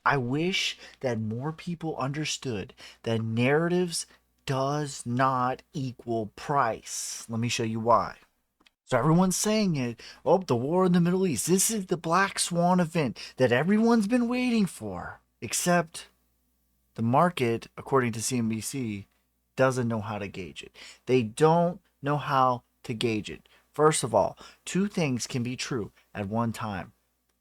I wish that more people understood that narratives does not equal price. Let me show you why. So everyone's saying it. Oh, the war in the Middle East. This is the black swan event that everyone's been waiting for. Except the market, according to CNBC, doesn't know how to gauge it. They don't know how to gauge it. First of all, two things can be true at one time.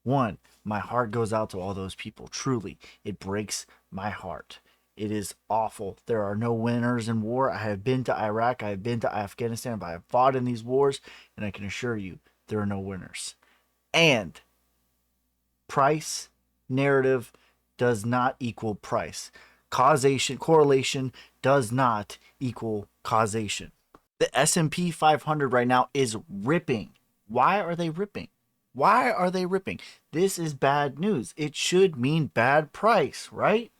One, my heart goes out to all those people. Truly, it breaks my heart. It is awful. There are no winners in war. I have been to Iraq, I have been to Afghanistan, but I have fought in these wars, and I can assure you there are no winners. And price narrative does not equal price. Causation, correlation does not equal causation. The S&P 500 right now is ripping. Why are they ripping? Why are they ripping? This is bad news. It should mean bad price, right?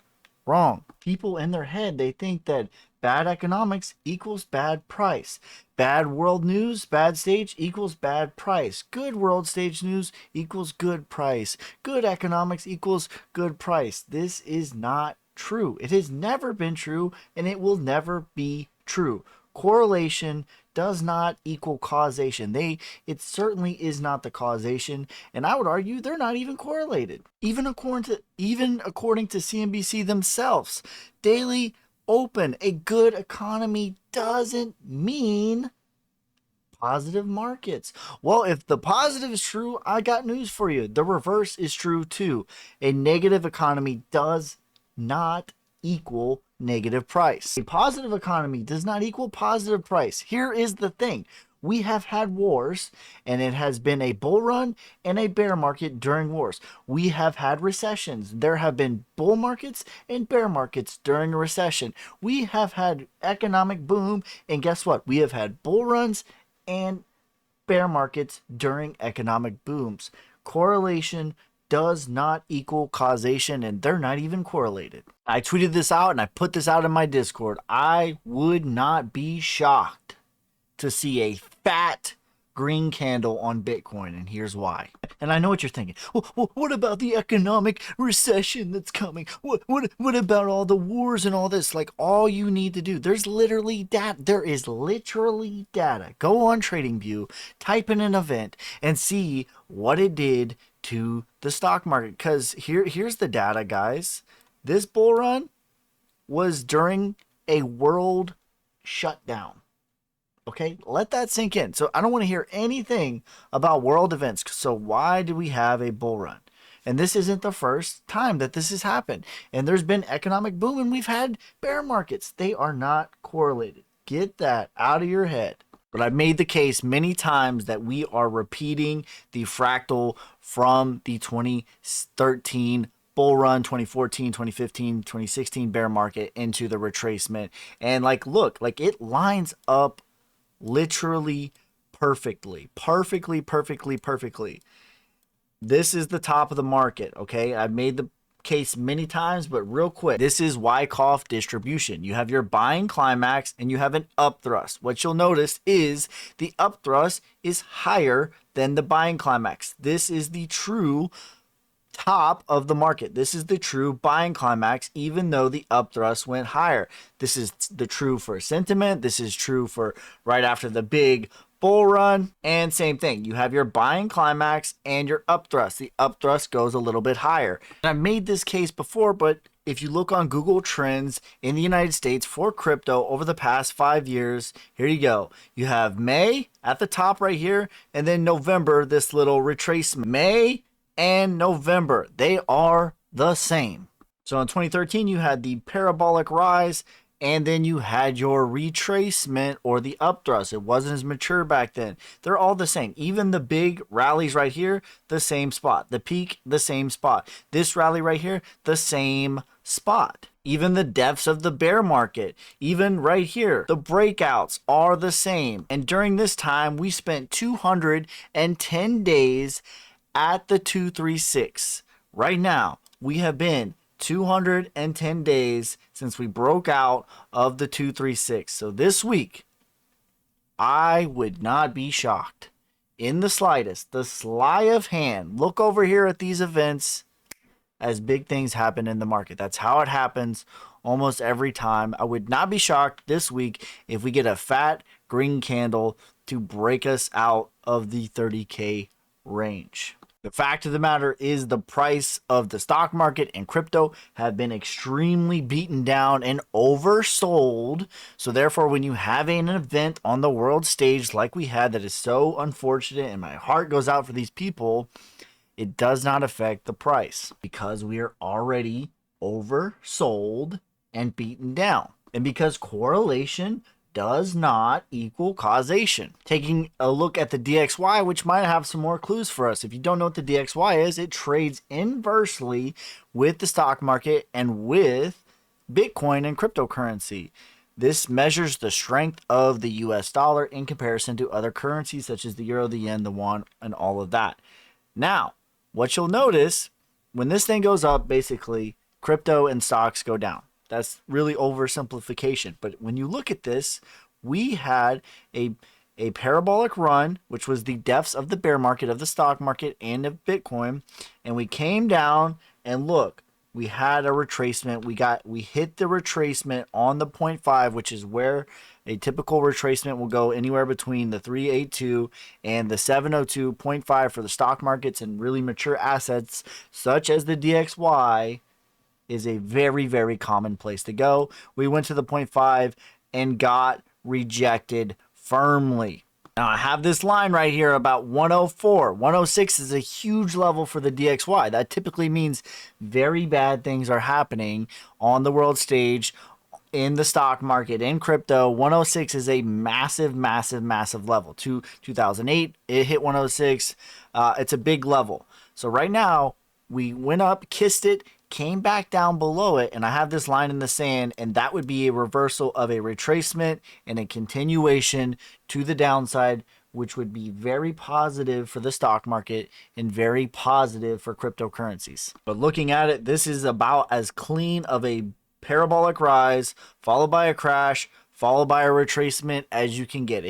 Wrong. People in their head, they think that bad economics equals bad price. Bad world news, bad stage equals bad price. Good world stage news equals good price. Good economics equals good price. This is not true. It has never been true, and it will never be true. Correlation does not equal causation. It certainly is not the causation, and I would argue they're not even correlated. Even according to CNBC themselves, daily open, a good economy doesn't mean positive markets. Well, if the positive is true, I got news for you. The reverse is true too. A negative economy does not equal negative price. A positive economy does not equal positive price. Here is the thing. We have had wars, and it has been a bull run and a bear market during wars. We have had recessions. There have been bull markets and bear markets during a recession. We have had economic boom, and guess what? We have had bull runs and bear markets during economic booms. Correlation does not equal causation, and they're not even correlated. I tweeted this out and I put this out in my Discord. I would not be shocked to see a fat green candle on Bitcoin, and here's why. And I know what you're thinking. Well, what about the economic recession that's coming? What about all the wars and all this? Like, all you need to do, there's literally data. There is literally data. Go on TradingView, type in an event, and see what it did to the stock market. Because here's the data, guys. This bull run was during a world shutdown. Okay, let that sink in. So I don't want to hear anything about world events. So why do we have a bull run? And this isn't the first time that this has happened. And there's been economic boom and we've had bear markets. They are not correlated. Get that out of your head. But I've made the case many times that we are repeating the fractal from the 2013 bull run, 2014, 2015, 2016 bear market into the retracement. And look, it lines up literally perfectly. This is the top of the market, okay? I've made the case many times, but real quick, this is Wyckoff distribution. You have your buying climax and you have an upthrust. What you'll notice is the upthrust is higher than the buying climax. This is the true top of the market. This is the true buying climax, even though the upthrust went higher. This is the true for sentiment. This is true for right after the big bull run, and same thing. You have your buying climax and your upthrust. The upthrust goes a little bit higher. And I've made this case before, but if you look on Google Trends in the United States for crypto over the past 5 years, here you go. You have May at the top right here, and then November, this little retracement. May and November, they are the same. So in 2013, you had the parabolic rise, and then you had your retracement or the upthrust. It wasn't as mature back then. They're all the same. Even the big rallies right here, the same spot. The peak, the same spot. This rally right here, the same spot. Even the depths of the bear market, even right here, the breakouts are the same. And during this time, we spent 210 days at the 236. Right now, we have been 210 days since we broke out of the 236. So this week, I would not be shocked in the slightest, the sleight of hand. Look over here at these events. as big things happen in the market. That's how it happens almost every time. I would not be shocked this week if we get a fat green candle to break us out of the 30K range. The fact of the matter is the price of the stock market and crypto have been extremely beaten down and oversold. So therefore, when you have an event on the world stage like we had that is so unfortunate, and my heart goes out for these people, it does not affect the price because we are already oversold and beaten down. And because correlation does not equal causation. Taking a look at the DXY, which might have some more clues for us. If you don't know what the DXY is, it trades inversely with the stock market and with Bitcoin and cryptocurrency. This measures the strength of the US dollar in comparison to other currencies such as the euro, the yen, the won, and all of that. Now, what you'll notice when this thing goes up, basically crypto and stocks go down. That's really oversimplification. But when you look at this, we had a parabolic run, which was the depths of the bear market of the stock market and of Bitcoin. And we came down and look, we had a retracement. We hit the retracement on the 0.5, which is where a typical retracement will go anywhere between the 382 and the 702.5 for the stock markets and really mature assets such as the DXY. Is a very, very common place to go. We went to the 0.5 and got rejected firmly. Now I have this line right here about 104. 106 is a huge level for the DXY. That typically means very bad things are happening on the world stage, in the stock market, in crypto. 106 is a massive, massive, massive level. 2008, it hit 106. It's a big level. So right now, we went up, kissed it, came back down below it, and I have this line in the sand, and that would be a reversal of a retracement and a continuation to the downside, which would be very positive for the stock market and very positive for cryptocurrencies. But looking at it, this is about as clean of a parabolic rise followed by a crash followed by a retracement as you can get.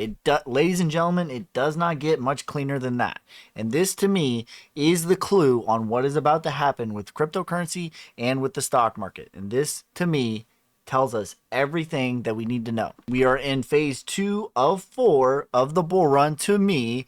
Ladies and gentlemen, it does not get much cleaner than that. And this to me is the clue on what is about to happen with cryptocurrency and with the stock market. And this to me tells us everything that we need to know. We are in phase 2 of 4 of the bull run to me.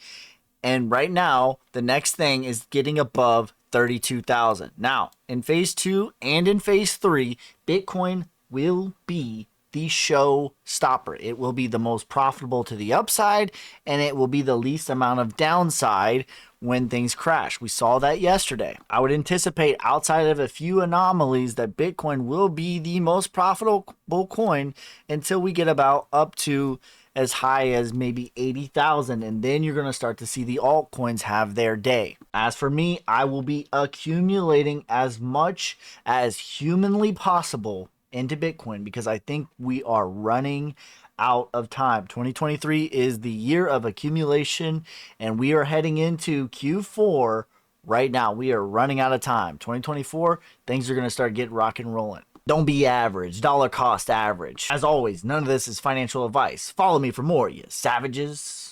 And right now, the next thing is getting above 32,000. Now, in phase 2 and in phase 3, Bitcoin will be the show stopper. It will be the most profitable to the upside, and it will be the least amount of downside when things crash. We saw that yesterday. I would anticipate, outside of a few anomalies, that Bitcoin will be the most profitable coin until we get about up to as high as maybe 80,000, and then you're going to start to see the altcoins have their day. As for me, I will be accumulating as much as humanly possible into Bitcoin because I think we are running out of time. 2023 is the year of accumulation, and we are heading into Q4 right now. We are running out of time. 2024, things are going to start getting rock and rolling. Don't be average. Dollar cost average. As always, none of this is financial advice. Follow me for more, you savages.